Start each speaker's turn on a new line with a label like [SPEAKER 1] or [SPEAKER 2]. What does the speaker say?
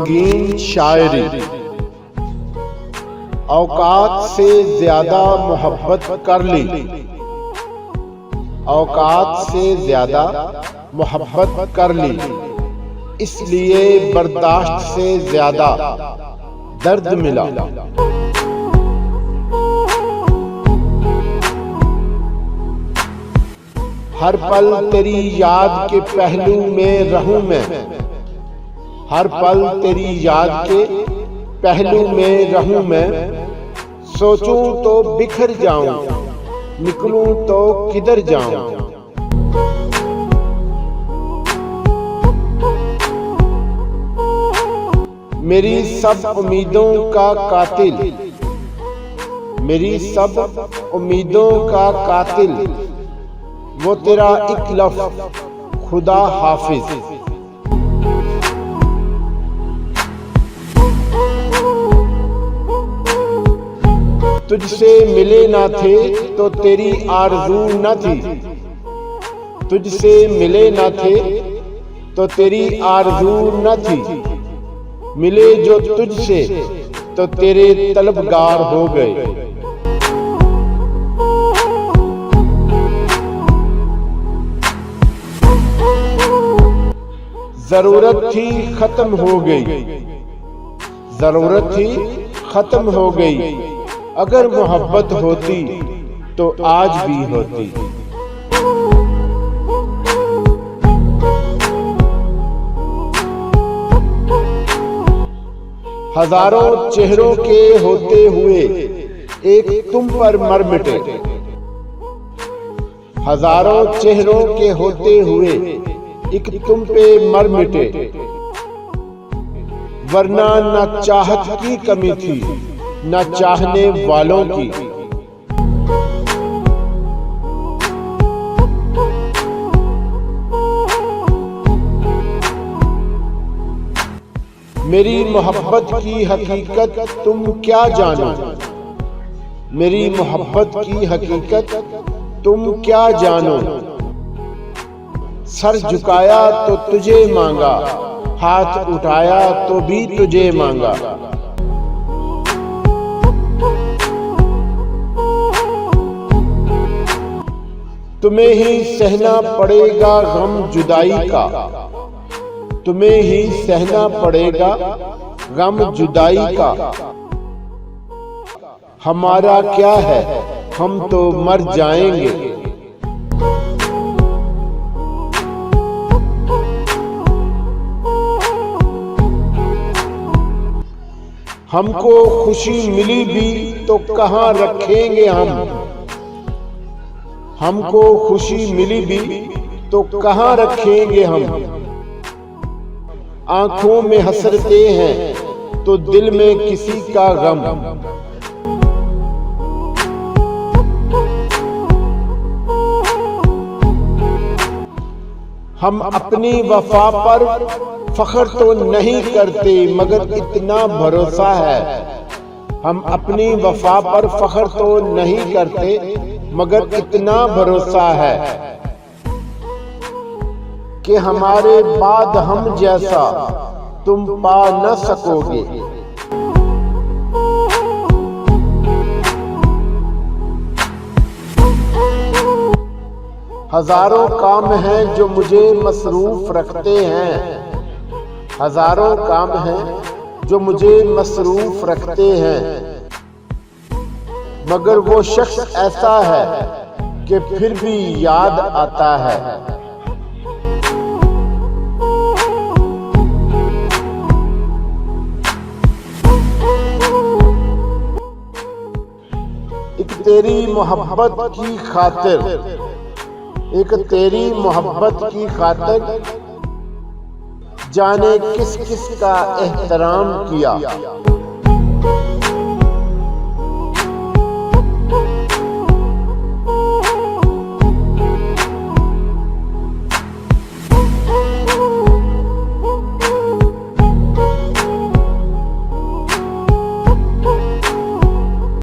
[SPEAKER 1] गमगीन शायरी। औकात से ज्यादा मोहब्बत कर ली, औकात से ज्यादा मोहब्बत कर ली, इसलिए बर्दाश्त से ज्यादा दर्द मिला। हर पल तेरी याद के पहलू में रहूं मैं, हर पल तेरी याद के पहलू में रहूं मैं। सोचूं तो बिखर जाऊं, निकलूं तो किधर जाऊं। मेरी सब उम्मीदों का कातिल, मेरी सब उम्मीदों का कातिल, वो तेरा एक लफ्ज़ खुदा हाफिज। तुझसे मिले ना थे तो तेरी आरज़ू न थी, तुझसे मिले ना थे तो तेरी आरज़ू न थी। मिले जो तुझसे तो तेरे तलबगार हो गए। जरूरत थी खत्म हो गई, जरूरत थी खत्म हो गई। अगर मोहब्बत होती तो आज भी होती। हजारों चेहरों के होते हुए एक तुम पर मर मिटे, हजारों चेहरों के होते हुए एक तुम पे मर मिटे। वरना न चाहत की कमी थी न चाहने वालों की। मेरी मोहब्बत की हकीकत तुम क्या जानो, मेरी मोहब्बत की हकीकत तुम क्या जानो। सर झुकाया तो तुझे मांगा, हाथ उठाया तो भी तुझे मांगा। तुम्हें ही सहना पड़ेगा गम जुदाई का, तुम्हें ही सहना पड़ेगा गम जुदाई का। हमारा क्या है, हम तो मर जाएंगे। हमको खुशी मिली भी तो कहाँ रखेंगे हम, हमको खुशी मिली भी तो कहाँ रखेंगे हम। आंखों में हसरतें हैं तो दिल में किसी का गम। हम अपनी वफा पर फख्र तो नहीं करते मगर इतना भरोसा है। हम अपनी वफा पर फख्र तो नहीं करते मगर इतना भरोसा है कि हमारे बाद हम जैसा तुम पा न सकोगे। हजारों काम हैं जो मुझे मसरूफ रखते हैं, हजारों काम हैं जो मुझे मसरूफ रखते हैं। मगर वो शख्स ऐसा है कि फिर भी याद आता है। एक तेरी मोहब्बत की खातिर, एक तेरी मोहब्बत की खातिर जाने किस किस का एहतराम किया।